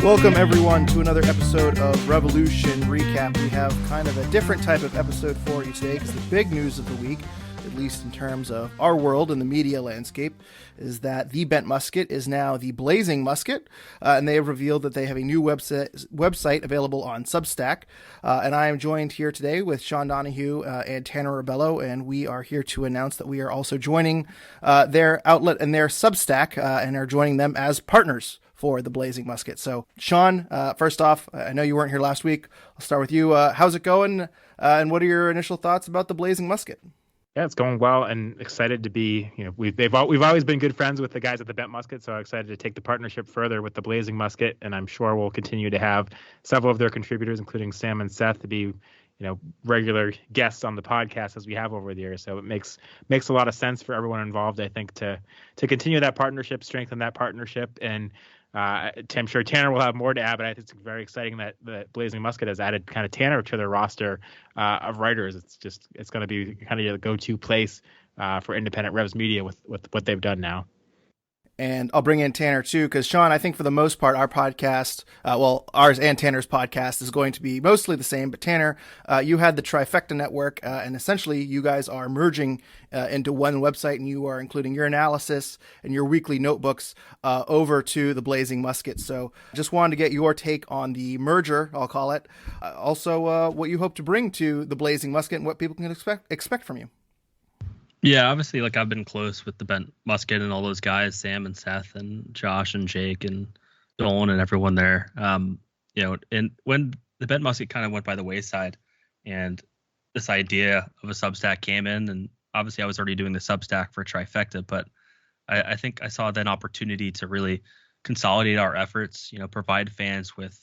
Welcome, everyone, to another episode of Revolution Recap. We have kind of a different type of episode for you today because the big news of the week, at least in terms of our world and the media landscape, is that the Bent Musket is now the Blazing Musket, and they have revealed that they have a new website available on Substack. And I am joined here today with Sean Donahue and Tanner Rebello, and we are here to announce that we are also joining their outlet and their Substack and are joining them as partners for the Blazing Musket. So, Sean, first off, I know you weren't here last week. I'll start with you. How's it going? And what are your initial thoughts about the Blazing Musket? Yeah, it's going well, and excited to be. We've always been good friends with the guys at the Bent Musket, so I'm excited to take the partnership further with the Blazing Musket, and I'm sure we'll continue to have several of their contributors, including Sam and Seth, to be regular guests on the podcast as we have over the years. So it makes a lot of sense for everyone involved, I think, to continue that partnership, strengthen that partnership, and I'm sure Tanner will have more to add, but I think it's very exciting that the Blazing Musket has added kind of Tanner to their roster of writers. It's going to be kind of your go-to place for independent Revs media with what they've done now. And I'll bring in Tanner too, because Sean, I think for the most part, our podcast, ours and Tanner's podcast is going to be mostly the same. But Tanner, you had the Trifecta network, and essentially you guys are merging into one website, and you are including your analysis and your weekly notebooks over to the Blazing Musket. So just wanted to get your take on the merger, I'll call it. Also, what you hope to bring to the Blazing Musket and what people can expect from you. Yeah, obviously, I've been close with the Bent Musket and all those guys, Sam and Seth and Josh and Jake and Dolan and everyone there. And when the Bent Musket kind of went by the wayside and this idea of a Substack came in, and obviously I was already doing the Substack for Trifecta, but I think I saw that opportunity to really consolidate our efforts, provide fans with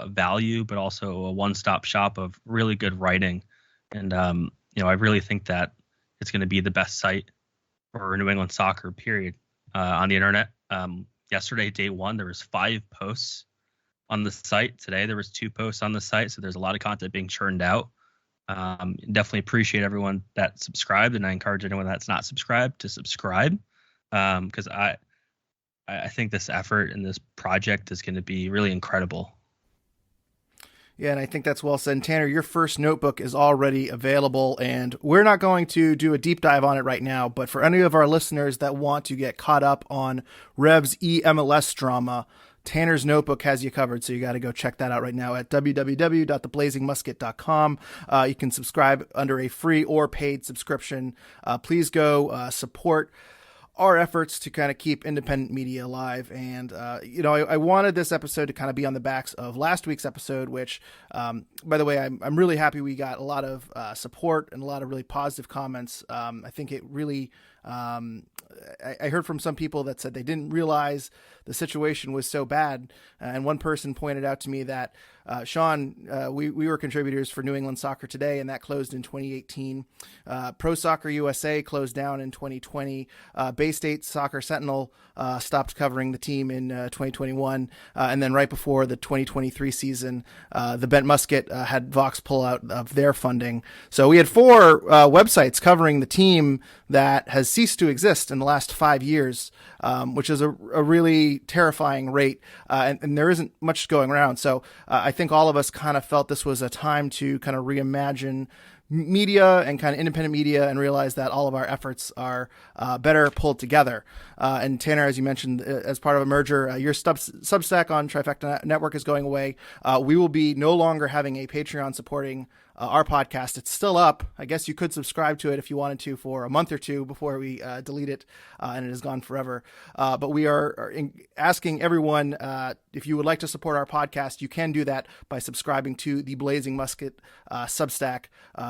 value, but also a one-stop shop of really good writing. And, I really think that it's going to be the best site for New England soccer, period, on the internet. Yesterday, day one, there was 5 posts on the site. Today, there was 2 posts on the site, so there's a lot of content being churned out. Definitely appreciate everyone that subscribed, and I encourage anyone that's not subscribed to subscribe, because I think this effort and this project is going to be really incredible. Yeah, and I think that's well said. And Tanner, your first notebook is already available, and we're not going to do a deep dive on it right now, but for any of our listeners that want to get caught up on Rev's EMLS drama, Tanner's notebook has you covered, so you got to go check that out right now at www.theblazingmusket.com. You can subscribe under a free or paid subscription. Please go support our efforts to kind of keep independent media alive. And, I wanted this episode to kind of be on the backs of last week's episode, which, by the way, I'm really happy we got a lot of support and a lot of really positive comments. I think it really, I heard from some people that said they didn't realize the situation was so bad. And one person pointed out to me that, Sean, we were contributors for New England Soccer Today, and that closed in 2018. Pro Soccer USA closed down in 2020. Bay State Soccer Sentinel stopped covering the team in 2021. And then right before the 2023 season, the Bent Musket had Vox pull out of their funding. So we had 4 websites covering the team that has ceased to exist in the last 5 years, which is a really terrifying rate. And there isn't much going around. So I think all of us kind of felt this was a time to kind of reimagine media and kind of independent media and realize that all of our efforts are better pulled together. And Tanner, as you mentioned, as part of a merger, your Substack on Trifecta Network is going away. We will be no longer having a Patreon supporting our podcast. It's still up. I guess you could subscribe to it if you wanted to for a month or two before we delete it, and it is gone forever. But we are asking everyone, if you would like to support our podcast, you can do that by subscribing to the Blazing Musket Substack,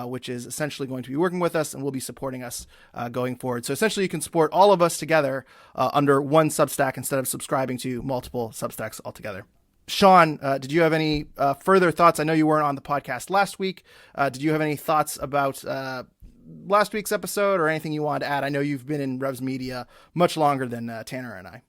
which is essentially going to be working with us and will be supporting us going forward. So essentially you can support all of us together under one Substack instead of subscribing to multiple Substacks altogether. Sean, did you have any further thoughts? I know you weren't on the podcast last week. Did you have any thoughts about last week's episode or anything you wanted to add? I know you've been in Revs media much longer than Tanner and I.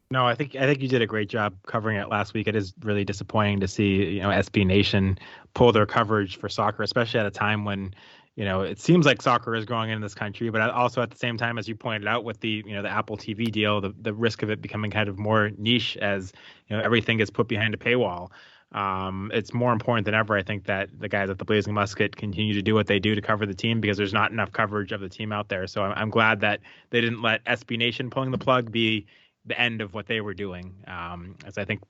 No, I think you did a great job covering it last week. It is really disappointing to see SB Nation pull their coverage for soccer, especially at a time when it seems like soccer is growing in this country, but also at the same time, as you pointed out, with the the Apple TV deal, the risk of it becoming kind of more niche as everything gets put behind a paywall. It's more important than ever, I think, that the guys at the Blazing Musket continue to do what they do to cover the team, because there's not enough coverage of the team out there. So I'm glad that they didn't let SB Nation pulling the plug be the end of what they were doing. As I think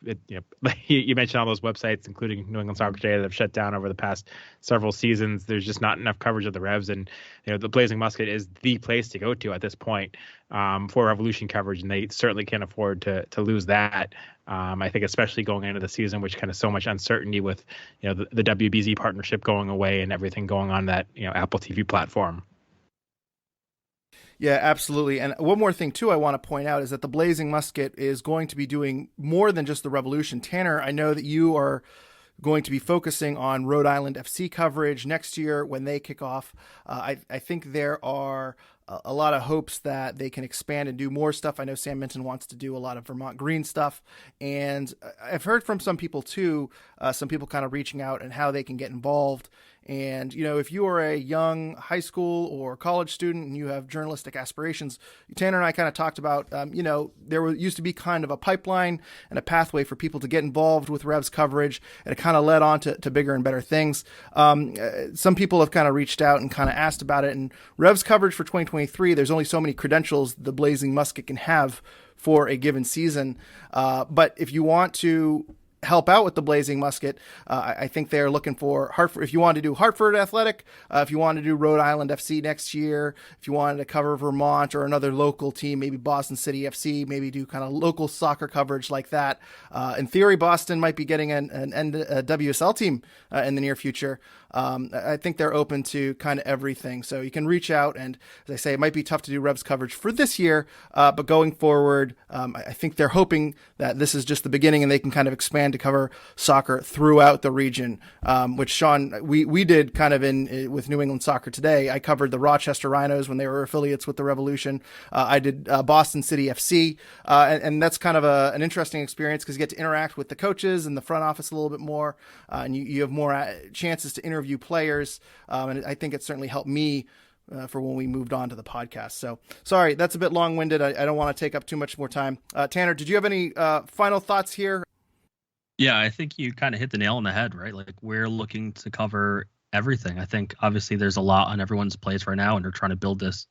you mentioned all those websites, including New England Soccer Today, that have shut down over the past several seasons. There's just not enough coverage of the Revs, and the Blazing Musket is the place to go to at this point for Revolution coverage, and they certainly can't afford to lose that. I think especially going into the season, which kind of so much uncertainty with the WBZ partnership going away and everything going on that Apple TV platform. Yeah, absolutely. And one more thing, too, I want to point out is that the Blazing Musket is going to be doing more than just the Revolution. Tanner, I know that you are going to be focusing on Rhode Island FC coverage next year when they kick off. I think there are a lot of hopes that they can expand and do more stuff. I know Sam Minton wants to do a lot of Vermont Green stuff. And I've heard from some people, too, some people kind of reaching out and how they can get involved. And, if you are a young high school or college student and you have journalistic aspirations, Tanner and I kind of talked about, there used to be kind of a pipeline and a pathway for people to get involved with Revs coverage, and it kind of led on to bigger and better things. Some people have kind of reached out and kind of asked about it. And Revs coverage for 2023, there's only so many credentials the Blazing Musket can have for a given season. But if you want to help out with the Blazing Musket, I think they're looking for Hartford. If you want to do Hartford Athletic, if you want to do Rhode Island FC next year, if you wanted to cover Vermont or another local team, maybe Boston City FC, maybe do kind of local soccer coverage like that. In theory, Boston might be getting a WSL team in the near future. I think they're open to kind of everything. So you can reach out, and as I say, it might be tough to do Revs coverage for this year, but going forward, I think they're hoping that this is just the beginning and they can kind of expand to cover soccer throughout the region, which Sean, we did kind of with New England Soccer Today. I covered the Rochester Rhinos when they were affiliates with the Revolution. I did Boston City FC, and that's kind of an interesting experience because you get to interact with the coaches and the front office a little bit more, and you have more chances to interview players, and I think it certainly helped me for when we moved on to the podcast. So sorry, that's a bit long-winded. I don't want to take up too much more time. Tanner, did you have any final thoughts here? Yeah, I think you kind of hit the nail on the head, right? Like, we're looking to cover everything. I think obviously there's a lot on everyone's plates right now, and they're trying to build this.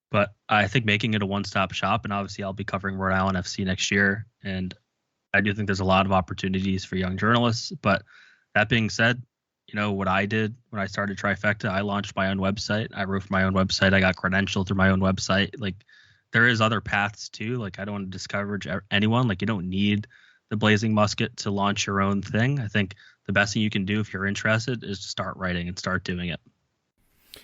But I think making it a one-stop shop, and obviously I'll be covering Rhode Island FC next year, and I do think there's a lot of opportunities for young journalists. But that being said, what I did when I started Trifecta, I launched my own website. I wrote for my own website. I got credentialed through my own website. Like, there is other paths too. Like, I don't want to discourage anyone. Like, you don't need the Blazing Musket to launch your own thing. I think the best thing you can do if you're interested is to start writing and start doing it.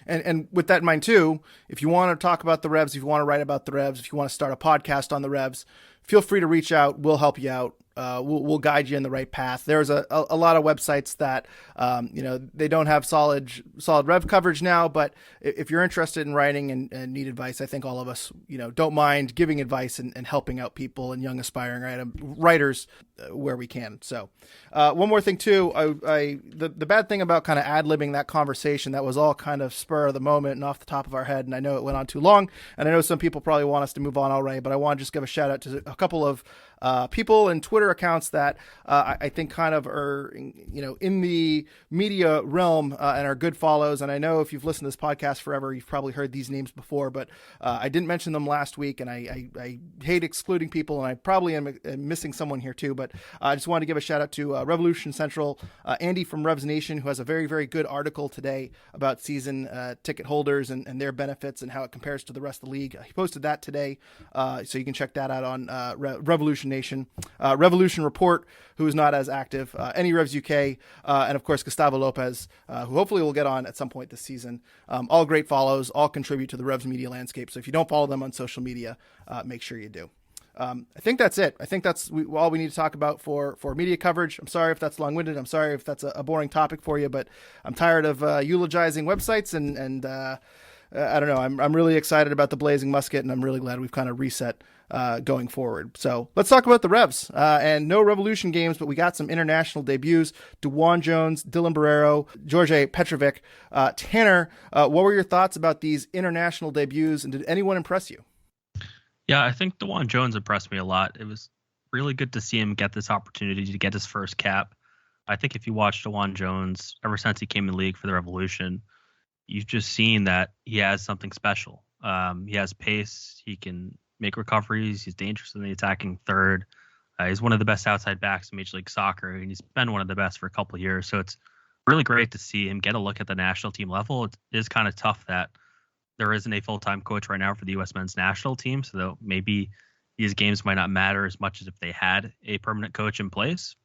And with that in mind too, if you want to talk about the Revs, if you want to write about the Revs, if you want to start a podcast on the Revs, feel free to reach out. We'll help you out. We'll guide you in the right path. There's a lot of websites that, they don't have solid Rev coverage now, but if you're interested in writing and need advice, I think all of us, don't mind giving advice and helping out people and young aspiring writers where we can. So one more thing too, the bad thing about kind of ad-libbing that conversation, that was all kind of spur of the moment and off the top of our head. And I know it went on too long, and I know some people probably want us to move on already, but I want to just give a shout out to a couple of people and Twitter accounts that I think kind of are, in the media realm and are good follows. And I know if you've listened to this podcast forever, you've probably heard these names before, but I didn't mention them last week, and I hate excluding people, and I probably am missing someone here too. But I just wanted to give a shout out to Revolution Central, Andy from Revs Nation, who has a very, very good article today about season ticket holders and their benefits and how it compares to the rest of the league. He posted that today, so you can check that out on Revolution Nation. Revolution Report, who is not as active, Any Revs UK, and of course Gustavo Lopez, who hopefully will get on at some point this season. All great follows, all contribute to the Revs media landscape. So if you don't follow them on social media, make sure you do. I think that's it. I think that's all we need to talk about for media coverage. I'm sorry if that's long-winded. I'm sorry if that's a boring topic for you, but I'm tired of eulogizing websites and I don't know. I'm really excited about the Blazing Musket, and I'm really glad we've kind of reset going forward. So let's talk about the Revs. And no Revolution games, but we got some international debuts. DeJuan Jones, Dylan Borrero, Djordje Petrovic. Tanner, what were your thoughts about these international debuts, and did anyone impress you? Yeah, I think DeJuan Jones impressed me a lot. It was really good to see him get this opportunity to get his first cap. I think if you watch DeJuan Jones ever since he came in the league for the Revolution, you've just seen that he has something special. He has pace. He can make recoveries. He's dangerous in the attacking third. He's one of the best outside backs in Major League Soccer, and he's been one of the best for a couple of years. So it's really great to see him get a look at the national team level. It is kind of tough that there isn't a full-time coach right now for the U.S. men's national team, so maybe these games might not matter as much as if they had a permanent coach in place.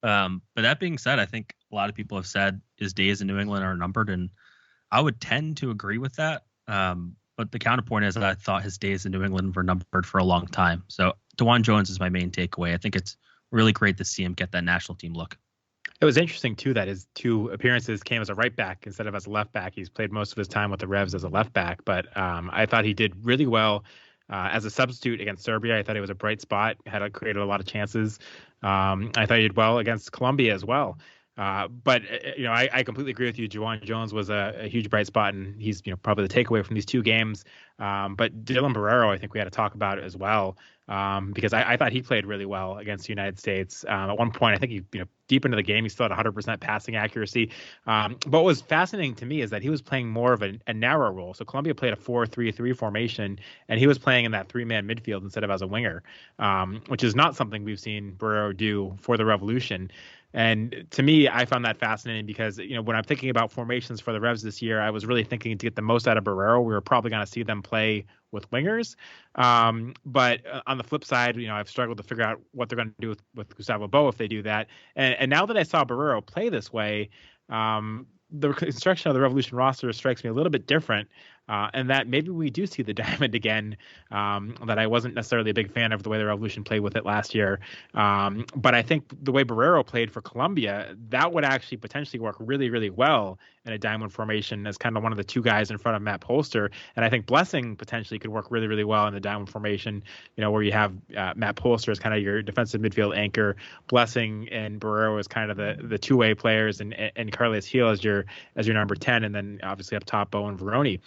But that being said, I think a lot of people have said his days in New England are numbered, and I would tend to agree with that. But the counterpoint is that I thought his days in New England were numbered for a long time. So DeJuan Jones is my main takeaway. I think it's really great to see him get that national team look. It was interesting, too, that his 2 appearances came as a right back instead of as a left back. He's played most of his time with the Revs as a left back, but I thought he did really well as a substitute against Serbia. I thought he was a bright spot, created a lot of chances. I thought he did well against Colombia as well. But I completely agree with you. DeJuan Jones was a huge bright spot, and he's probably the takeaway from these 2 games. But Dylan Borrero, I think we had to talk about it as well, because I thought he played really well against the United States. At one point, I think he deep into the game, he still had 100% passing accuracy. But what was fascinating to me is that he was playing more of a narrow role. So Colombia played a 4-3-3 formation, and he was playing in that 3-man midfield instead of as a winger, which is not something we've seen Borrero do for the Revolution. And to me, I found that fascinating because, when I'm thinking about formations for the Revs this year, I was really thinking to get the most out of Borrero, we were probably going to see them play with wingers. But on the flip side, I've struggled to figure out what they're going to do with Gustavo Bo if they do that. And now that I saw Borrero play this way, the construction of the Revolution roster strikes me a little bit different. And that maybe we do see the diamond again, that I wasn't necessarily a big fan of the way the Revolution played with it last year. But I think the way Borrero played for Colombia, that would actually potentially work really, really well in a diamond formation as kind of one of the 2 guys in front of Matt Polster. And I think Blessing potentially could work really, really well in the diamond formation, where you have Matt Polster as kind of your defensive midfield anchor, Blessing and Borrero as kind of the 2-way players, and Carles Gil as your number 10, and then obviously up top, Bo and Veroni.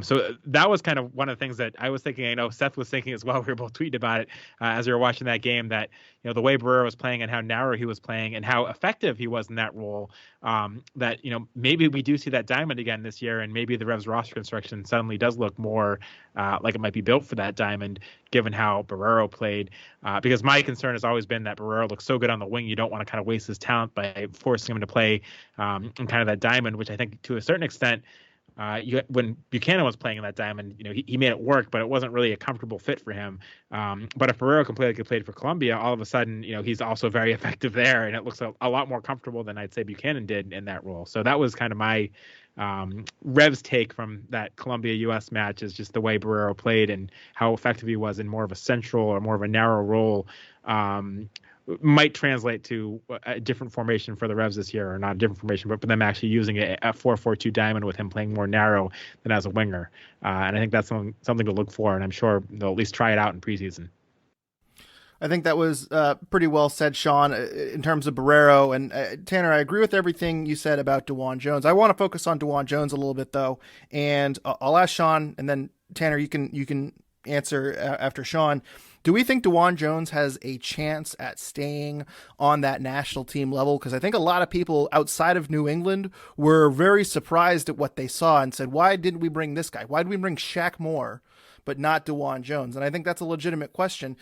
So that was kind of one of the things that I was thinking. I know Seth was thinking as well. We were both tweeting about it as we were watching that game, that the way Borrero was playing and how narrow he was playing and how effective he was in that role, that maybe we do see that diamond again this year, and maybe the Revs roster construction suddenly does look more like it might be built for that diamond, given how Borrero played. Because my concern has always been that Borrero looks so good on the wing, you don't want to kind of waste his talent by forcing him to play in kind of that diamond, which I think to a certain extent, when Buchanan was playing in that diamond, he made it work, but it wasn't really a comfortable fit for him. But if Borrero can play like he played for Colombia, all of a sudden, he's also very effective there, and it looks a lot more comfortable than I'd say Buchanan did in that role. So that was kind of my Revs take from that Colombia-U.S. match, is just the way Borrero played and how effective he was in more of a central or more of a narrow role. Might translate to a different formation for the Revs this year, or not a different formation, but for them actually using a 4-4-2 diamond with him playing more narrow than as a winger. And I think that's something to look for, and I'm sure they'll at least try it out in preseason. I think that was pretty well said, Sean, in terms of Borrero. And Tanner, I agree with everything you said about DeJuan Jones. I want to focus on DeJuan Jones a little bit, though, and I'll ask Sean, and then Tanner, you can answer after Sean. Do we think DeJuan Jones has a chance at staying on that national team level? Because I think a lot of people outside of New England were very surprised at what they saw and said, why didn't we bring this guy? Why did we bring Shaq Moore, but not DeJuan Jones? And I think that's a legitimate question.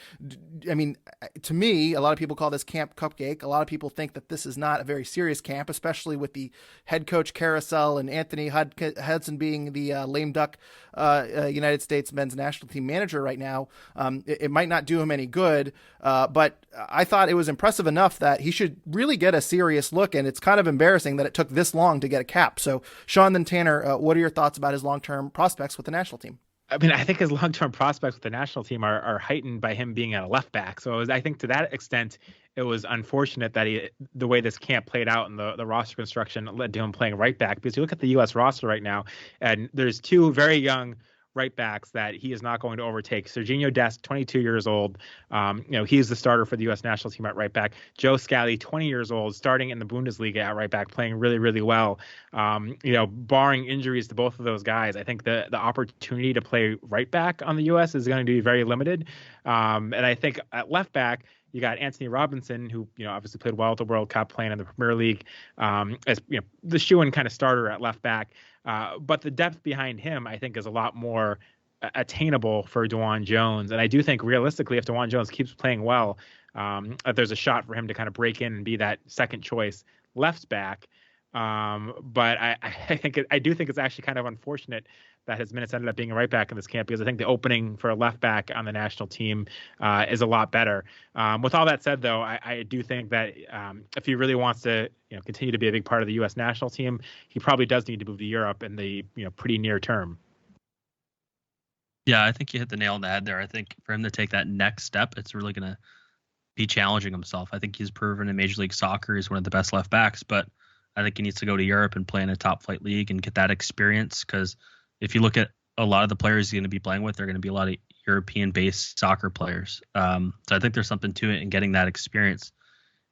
I mean, to me, a lot of people call this Camp Cupcake. A lot of people think that this is not a very serious camp, especially with the head coach carousel and Anthony Hudson being the lame duck United States men's national team manager right now. It might not do him any good, but I thought it was impressive enough that he should really get a serious look, and it's kind of embarrassing that it took this long to get a cap. So, Sean, then Tanner, what are your thoughts about his long-term prospects with the national team? I mean, I think his long-term prospects with the national team are heightened by him being at a left back. So I think to that extent, it was unfortunate that the way this camp played out and the roster construction led to him playing right back. Because you look at the U.S. roster right now, and there's 2 very young right backs that he is not going to overtake. Serginho Dest, 22 years old. He's the starter for the U.S. national team at right back. Joe Scally, 20 years old, starting in the Bundesliga at right back, playing really, really well. Barring injuries to both of those guys, I think the opportunity to play right back on the U.S. is going to be very limited. And I think at left back, you got Anthony Robinson, who obviously played well at the World Cup, playing in the Premier League, as the shoe-in kind of starter at left back. But the depth behind him, I think, is a lot more attainable for DeJuan Jones. And I do think realistically, if DeJuan Jones keeps playing well, there's a shot for him to kind of break in and be that second choice left back. But I do think it's actually kind of unfortunate that his minutes ended up being a right back in this camp, because I think the opening for a left back on the national team is a lot better. With all that said, though, I do think that if he really wants to continue to be a big part of the U.S. national team, he probably does need to move to Europe in the pretty near term. Yeah, I think you hit the nail on the head there. I think for him to take that next step, it's really going to be challenging himself. I think he's proven in Major League Soccer he's one of the best left backs, but I think he needs to go to Europe and play in a top flight league and get that experience, because if you look at a lot of the players he's going to be playing with, they're going to be a lot of European-based soccer players. So I think there's something to it in getting that experience.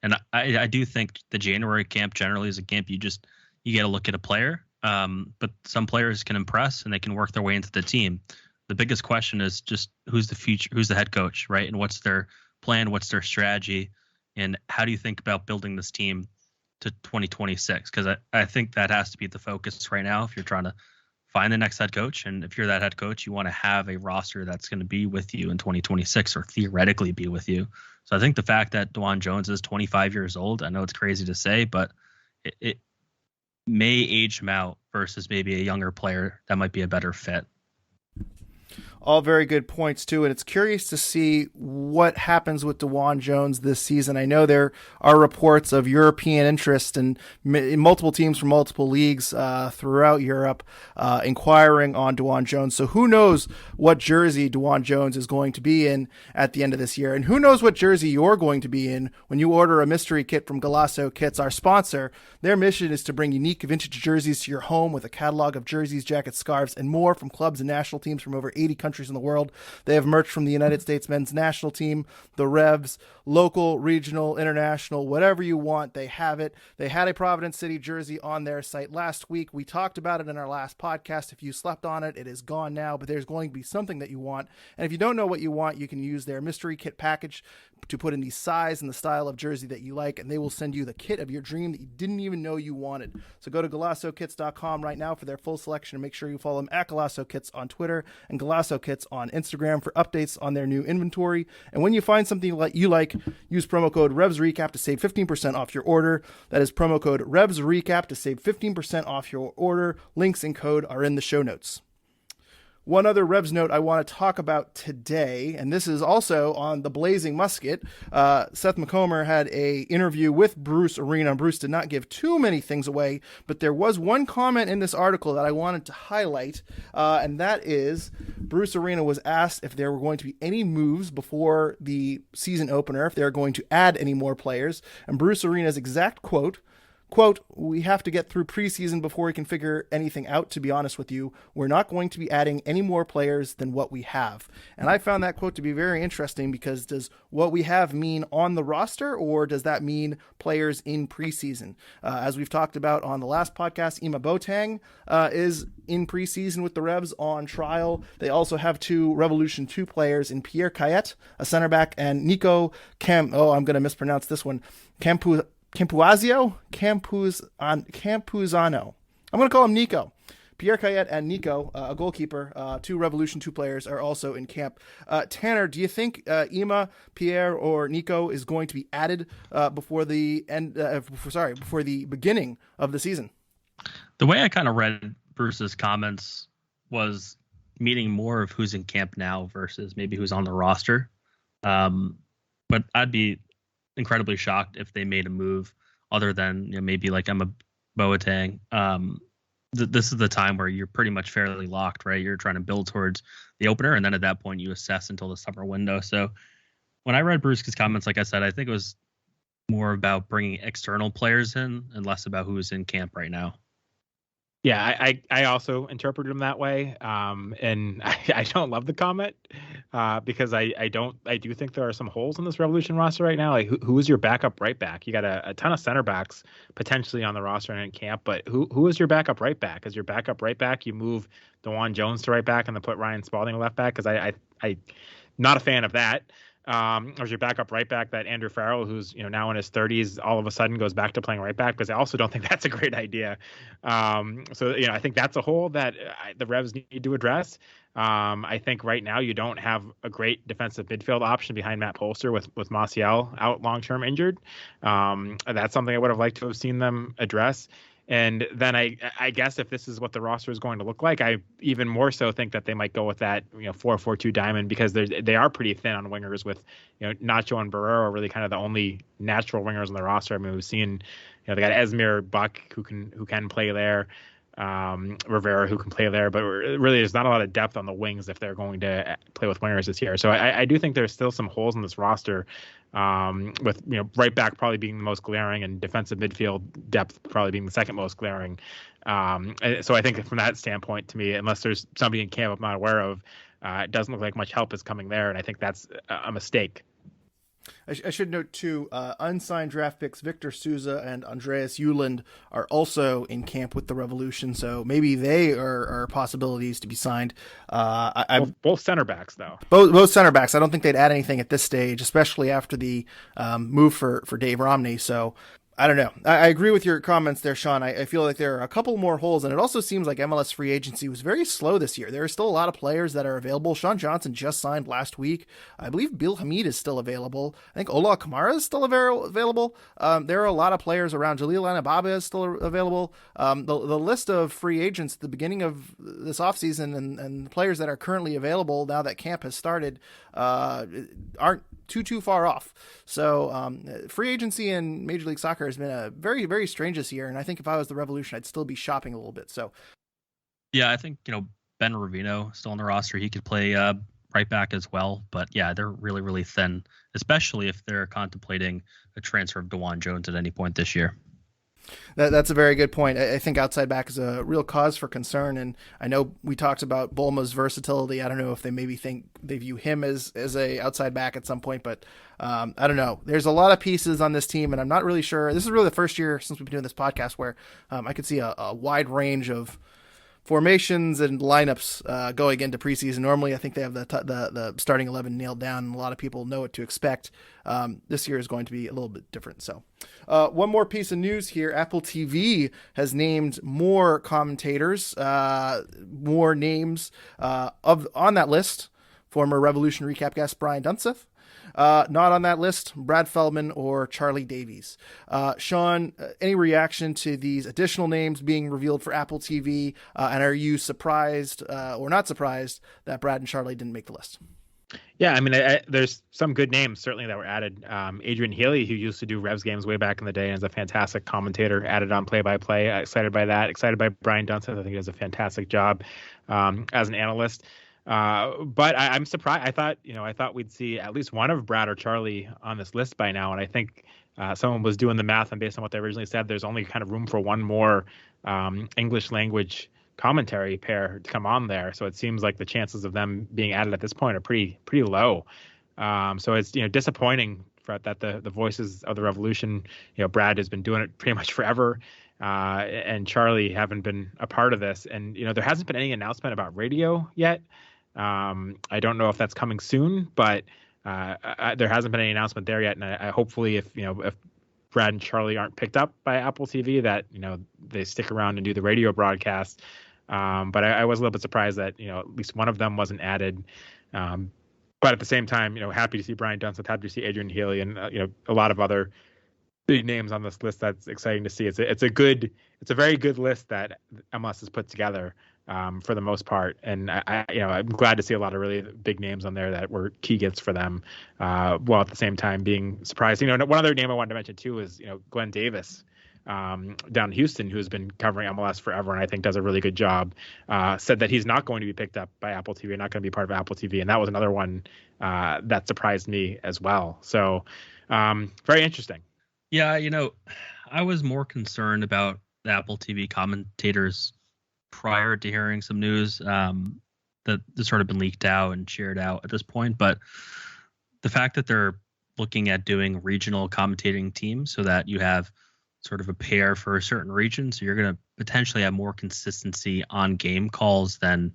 And I do think the January camp generally is a camp you get to look at a player, but some players can impress and they can work their way into the team. The biggest question is just who's the head coach, right? And what's their plan? What's their strategy? And how do you think about building this team to 2026? Because I think that has to be the focus right now if you're trying to find the next head coach. And if you're that head coach, you want to have a roster that's going to be with you in 2026 or theoretically be with you. So I think the fact that DeJuan Jones is 25 years old, I know it's crazy to say, but it may age him out versus maybe a younger player that might be a better fit. All very good points, too. And it's curious to see what happens with DeJuan Jones this season. I know there are reports of European interest and multiple teams from multiple leagues throughout Europe inquiring on DeJuan Jones. So who knows what jersey DeJuan Jones is going to be in at the end of this year. And who knows what jersey you're going to be in when you order a mystery kit from Golasso Kits, our sponsor. Their mission is to bring unique vintage jerseys to your home with a catalog of jerseys, jackets, scarves, and more from clubs and national teams from over 80 countries in the world. They have merch from the United States men's national team, the Revs, local, regional, international, whatever you want, they have it. They had a Providence City jersey on their site last week. We talked about it in our last podcast. If you slept on it, it is gone now, but there's going to be something that you want. And if you don't know what you want, you can use their mystery kit package to put in the size and the style of jersey that you like, and they will send you the kit of your dream that you didn't even know you wanted. So go to GolassoKits.com right now for their full selection, and make sure you follow them at Golasso Kits on Twitter and Golasso Kits on Instagram for updates on their new inventory. And when you find something you like, use promo code REVSRECAP to save 15% off your order. That is promo code REVSRECAP to save 15% off your order. Links and code are in the show notes. One other Revs note I want to talk about today, and this is also on the Blazing Musket. Seth McComber had an interview with Bruce Arena. Bruce did not give too many things away, but there was one comment in this article that I wanted to highlight, and that is Bruce Arena was asked if there were going to be any moves before the season opener, if they were going to add any more players, and Bruce Arena's exact quote, "We have to get through preseason before we can figure anything out, to be honest with you. We're not going to be adding any more players than what we have." And I found that quote to be very interesting, because does what we have mean on the roster, or does that mean players in preseason? As we've talked about on the last podcast, Ima Boateng is in preseason with the Revs on trial. They also have two Revolution 2 players in Pierre Cayet, a center back, and Nico I'm going to mispronounce this one, Campuzano. I'm going to call him Nico. Pierre Cayet and Nico, a goalkeeper, two Revolution 2 players, are also in camp. Tanner, do you think Ima, Pierre, or Nico is going to be added before the beginning of the season? The way I kind of read Bruce's comments was meaning more of who's in camp now versus maybe who's on the roster. But I'd be incredibly shocked if they made a move other than maybe like I'm a Boateng. This is the time where you're pretty much fairly locked, right? You're trying to build towards the opener, and then at that point you assess until the summer window. So when I read Bruce's comments, like I said, I think it was more about bringing external players in and less about who's in camp right now. Yeah, I also interpreted him that way. And I don't love the comment because I do think there are some holes in this Revolution roster right now. Like who is your backup right back? You got a ton of center backs potentially on the roster and in camp, but who is your backup right back? Is your backup right back? You move DeJuan Jones to right back and then put Ryan Spalding left back because I not a fan of that. Or your backup right back that Andrew Farrell, who's now in his 30s, all of a sudden goes back to playing right back, because I also don't think that's a great idea. So I think that's a hole that the Revs need to address. I think right now you don't have a great defensive midfield option behind Matt Polster with Maciel out long-term injured. That's something I would have liked to have seen them address. And then I guess if this is what the roster is going to look like, I even more so think that they might go with that 4-4-2 diamond, because they are pretty thin on wingers, with Nacho and Borrero are really kind of the only natural wingers on the roster. I mean, we've seen they got Esmir, Buck who can play there, Rivera who can play there, but really there's not a lot of depth on the wings if they're going to play with wingers this year. So I do think there's still some holes in this roster, with right back probably being the most glaring and defensive midfield depth probably being the second most glaring. So I think from that standpoint, to me, unless there's somebody in camp I'm not aware of, it doesn't look like much help is coming there, and I think that's a mistake. I should note too, unsigned draft picks Victor Souza and Andreas Uland are also in camp with the Revolution, so maybe they are possibilities to be signed. Both center backs, though. Both center backs. I don't think they'd add anything at this stage, especially after the move for Dave Romney. So I don't know. I agree with your comments there, Sean. I feel like there are a couple more holes, and it also seems like MLS free agency was very slow this year. There are still a lot of players that are available. Sean Johnson just signed last week. I believe Bill Hamid is still available. I think Ola Kamara is still available. There are a lot of players around. Jalil Anababa is still available. The list of free agents at the beginning of this offseason and the players that are currently available now that camp has started aren't too far off. So free agency in Major League Soccer has been a very, very strange this year, and I think if I was the Revolution, I'd still be shopping a little bit. So yeah, I think Ben Ravino still on the roster. He could play right back as well, but yeah, they're really, really thin, especially if they're contemplating a transfer of DeJuan Jones at any point this year. That's a very good point. I think outside back is a real cause for concern, and I know we talked about Bulma's versatility. I don't know if they maybe think they view him as a outside back at some point, but I don't know. There's a lot of pieces on this team, and I'm not really sure. This is really the first year since we've been doing this podcast where I could see a wide range of formations and lineups going into preseason. Normally, I think they have the starting 11 nailed down, and a lot of people know what to expect. This year is going to be a little bit different. So, one more piece of news here: Apple TV has named more commentators, more names on that list. Former Revolution recap guest Brian Dunseth. Not on that list, Brad Feldman or Charlie Davies. Sean, any reaction to these additional names being revealed for Apple TV? And are you surprised or not surprised that Brad and Charlie didn't make the list? Yeah, I mean, there's some good names certainly that were added. Adrian Healy, who used to do Revs games way back in the day and is a fantastic commentator, added on play-by-play. Excited by that. Excited by Brian Dunseth. I think he does a fantastic job as an analyst. But I'm surprised. I thought we'd see at least one of Brad or Charlie on this list by now. And I think someone was doing the math, and based on what they originally said, there's only kind of room for one more English language commentary pair to come on there. So it seems like the chances of them being added at this point are pretty low. So it's disappointing that the voices of the Revolution, Brad has been doing it pretty much forever. And Charlie haven't been a part of this. And, there hasn't been any announcement about radio yet. I don't know if that's coming soon, but there hasn't been any announcement there yet. And I hopefully if Brad and Charlie aren't picked up by Apple TV, that, they stick around and do the radio broadcast. But I was a little bit surprised that, at least one of them wasn't added. But at the same time, happy to see Brian Dunseth, happy to see Adrian Healy, and, a lot of other big names on this list. That's exciting to see. It's a very good list that MLS has put together for the most part, and I'm glad to see a lot of really big names on there that were key gets for them, while at the same time being surprised. One other name I wanted to mention too is Glenn Davis down in Houston, who's been covering MLS forever and I think does a really good job. Said that he's not going to be picked up by Apple TV, not going to be part of Apple TV, and that was another one that surprised me as well. So very interesting. Yeah, I was more concerned about the Apple TV commentators prior to hearing some news that has sort of been leaked out and shared out at this point. But the fact that they're looking at doing regional commentating teams so that you have sort of a pair for a certain region, so you're going to potentially have more consistency on game calls than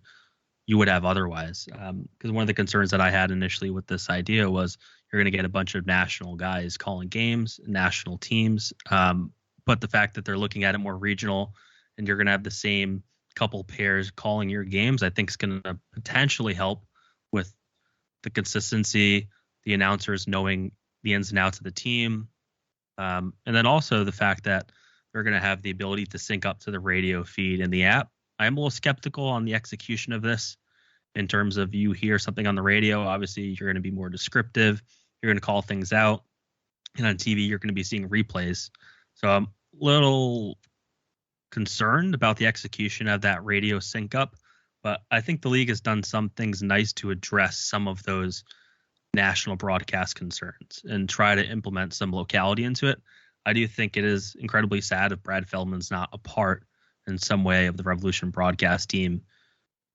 you would have otherwise. Because one of the concerns that I had initially with this idea was you're going to get a bunch of national guys calling games, national teams. But the fact that they're looking at it more regional and you're going to have the same couple pairs calling your games, I think is going to potentially help with the consistency, the announcers knowing the ins and outs of the team. And then also the fact that they're going to have the ability to sync up to the radio feed in the app. I'm a little skeptical on the execution of this in terms of you hear something on the radio. Obviously, you're going to be more descriptive. You're going to call things out. And on TV, you're going to be seeing replays. So I'm a little concerned about the execution of that radio sync up. But I think the league has done some things nice to address some of those national broadcast concerns and try to implement some locality into it. I do think it is incredibly sad if Brad Feldman's not a part in some way of the Revolution broadcast team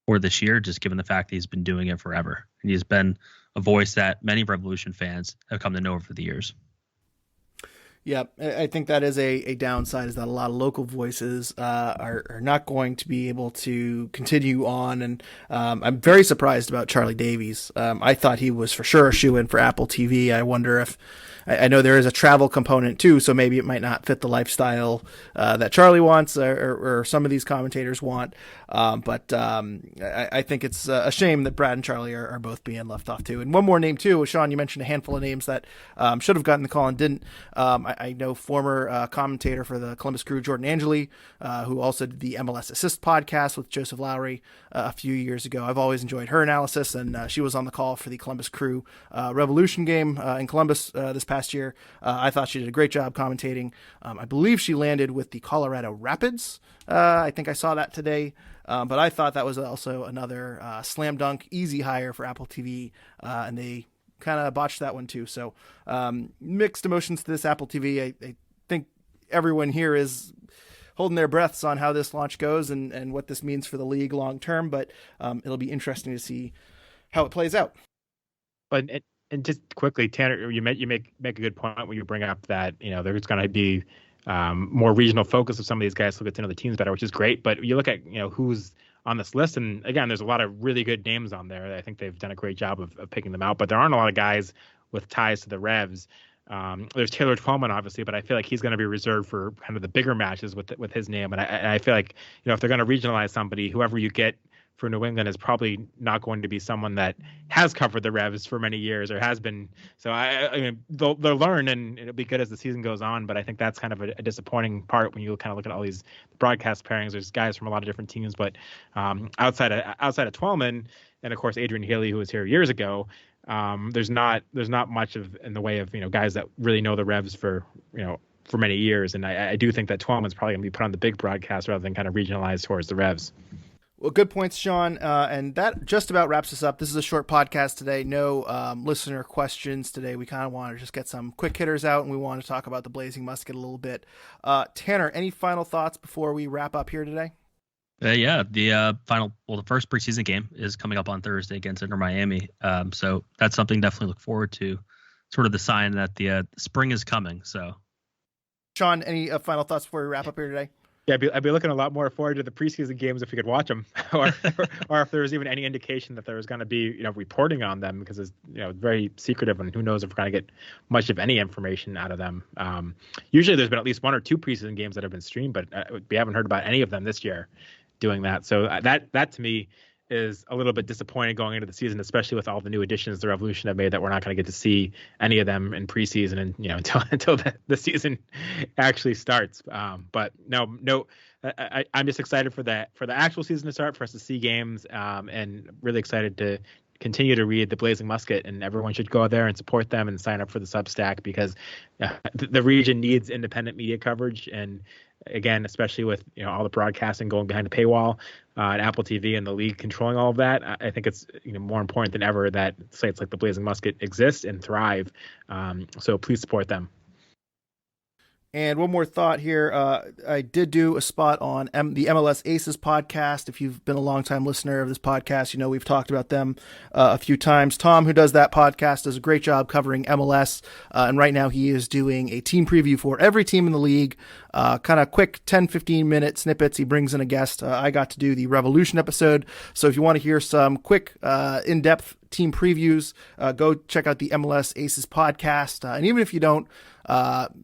for this year, just given the fact that he's been doing it forever. And he's been a voice that many Revolution fans have come to know over the years. Yeah, I think that is a downside, is that a lot of local voices are not going to be able to continue on. And I'm very surprised about Charlie Davies. I thought he was for sure a shoo-in for Apple TV. I wonder if, I know there is a travel component too, so maybe it might not fit the lifestyle that Charlie wants or some of these commentators want. But I think it's a shame that Brad and Charlie are both being left off too. And one more name too, Sean, you mentioned a handful of names that should have gotten the call and didn't. I know former commentator for the Columbus Crew, Jordan Angeli, who also did the MLS Assist podcast with Joseph Lowry a few years ago. I've always enjoyed her analysis, and she was on the call for the Columbus Crew Revolution game in Columbus this past year. I thought she did a great job commentating. I believe she landed with the Colorado Rapids. I think I saw that today. But I thought that was also another slam dunk, easy hire for Apple TV, and they kind of botched that one too. So mixed emotions to this Apple TV. I think everyone here is holding their breaths on how this launch goes and what this means for the league long term, but it'll be interesting to see how it plays out. But and just quickly, Tanner, you make a good point when you bring up that there's going to be more regional focus of some of these guys to get to know the teams better, which is great. But you look at who's on this list, and again, there's a lot of really good names on there. I think they've done a great job of picking them out, but there aren't a lot of guys with ties to the Revs. There's Taylor Twellman, obviously, but I feel like he's going to be reserved for kind of the bigger matches with his name. And I feel like if they're going to regionalize somebody, whoever you get for New England is probably not going to be someone that has covered the Revs for many years or has been. So I mean, they'll learn, and it'll be good as the season goes on. But I think that's kind of a disappointing part when you kind of look at all these broadcast pairings. There's guys from a lot of different teams, but outside of Twellman and of course Adrian Healy, who was here years ago, there's not much in the way of guys that really know the Revs for many years. And I do think that Twellman's probably going to be put on the big broadcast rather than kind of regionalized towards the Revs. Well, good points, Sean. And that just about wraps us up. This is a short podcast today. No listener questions today. We kind of want to just get some quick hitters out, and we want to talk about the Blazing Musket a little bit. Tanner, any final thoughts before we wrap up here today? Yeah, the first preseason game is coming up on Thursday against Inter Miami. So that's something definitely look forward to. Sort of the sign that the spring is coming. So, Sean, any final thoughts before we wrap up here today? Yeah, I'd be looking a lot more forward to the preseason games if we could watch them, or if there was even any indication that there was going to be reporting on them, because it's very secretive, and who knows if we're going to get much of any information out of them. Usually there's been at least one or two preseason games that have been streamed, but we haven't heard about any of them this year doing that. So that to me is a little bit disappointing going into the season, especially with all the new additions the Revolution have made, that we're not going to get to see any of them in preseason and until the season actually starts. But no, I'm just excited for the actual season to start, for us to see games, and really excited to continue to read the Blazing Musket, and everyone should go there and support them and sign up for the Substack, because the region needs independent media coverage. And again, especially with all the broadcasting going behind the paywall and Apple TV and the league controlling all of that, I think it's more important than ever that sites like the Blazing Musket exist and thrive. So please support them. And one more thought here. I did do a spot on the MLS Aces podcast. If you've been a longtime listener of this podcast, you know we've talked about them a few times. Tom, who does that podcast, does a great job covering MLS. And right now he is doing a team preview for every team in the league. Kind of quick 10, 15-minute snippets. He brings in a guest. I got to do the Revolution episode. So if you want to hear some quick, in-depth team previews, go check out the MLS Aces podcast. And even if you don't,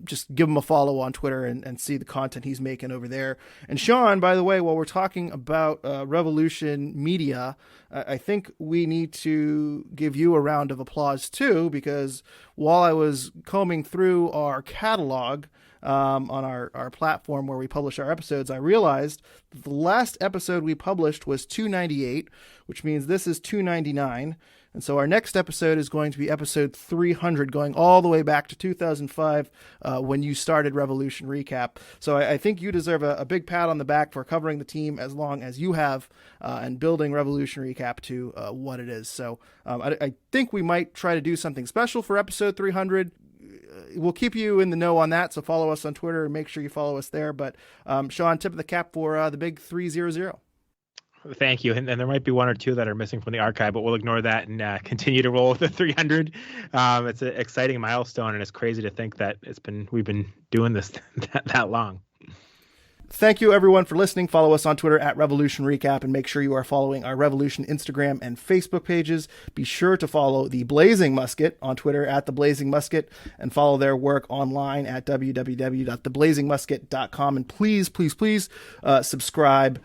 just give him a follow on Twitter and see the content he's making over there. And Sean, by the way, while we're talking about Revolution Media, I think we need to give you a round of applause too, because while I was combing through our catalog on our platform where we publish our episodes, I realized that the last episode we published was 298, which means this is 299. And so our next episode is going to be episode 300, going all the way back to 2005 when you started Revolution Recap. So I think you deserve a big pat on the back for covering the team as long as you have and building Revolution Recap to what it is. So I think we might try to do something special for episode 300. We'll keep you in the know on that, so follow us on Twitter and make sure you follow us there. But Sean, tip of the cap for the big 300. Thank you. And there might be one or two that are missing from the archive, but we'll ignore that and continue to roll with the 300. It's an exciting milestone, and it's crazy to think that we've been doing this that long. Thank you, everyone, for listening. Follow us on Twitter at Revolution Recap, and make sure you are following our Revolution Instagram and Facebook pages. Be sure to follow the Blazing Musket on Twitter at The Blazing Musket, and follow their work online at www.theblazingmusket.com. And please, please, please subscribe.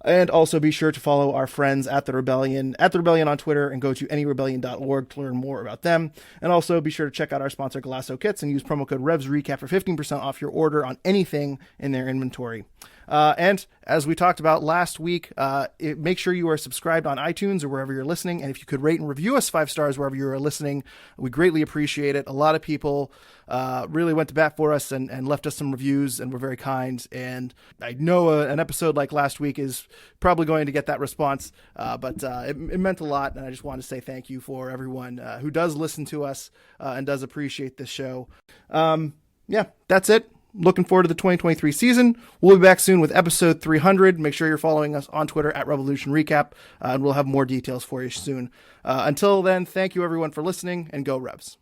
And also be sure to follow our friends at The Rebellion on Twitter, and go to anyrebellion.org to learn more about them. And also be sure to check out our sponsor Galasso Kits and use promo code RevsRecap for 15% off your order on anything in their inventory. And as we talked about last week, make sure you are subscribed on iTunes or wherever you're listening. And if you could rate and review us 5 stars wherever you are listening, we greatly appreciate it. A lot of people really went to bat for us and left us some reviews, and were very kind. And I know an episode like last week is probably going to get that response, but it meant a lot. And I just want to say thank you for everyone who does listen to us and does appreciate this show. Yeah, that's it. Looking forward to the 2023 season. We'll be back soon with episode 300. Make sure you're following us on Twitter at Revolution Recap, and we'll have more details for you soon. Until then, thank you everyone for listening, and go Revs.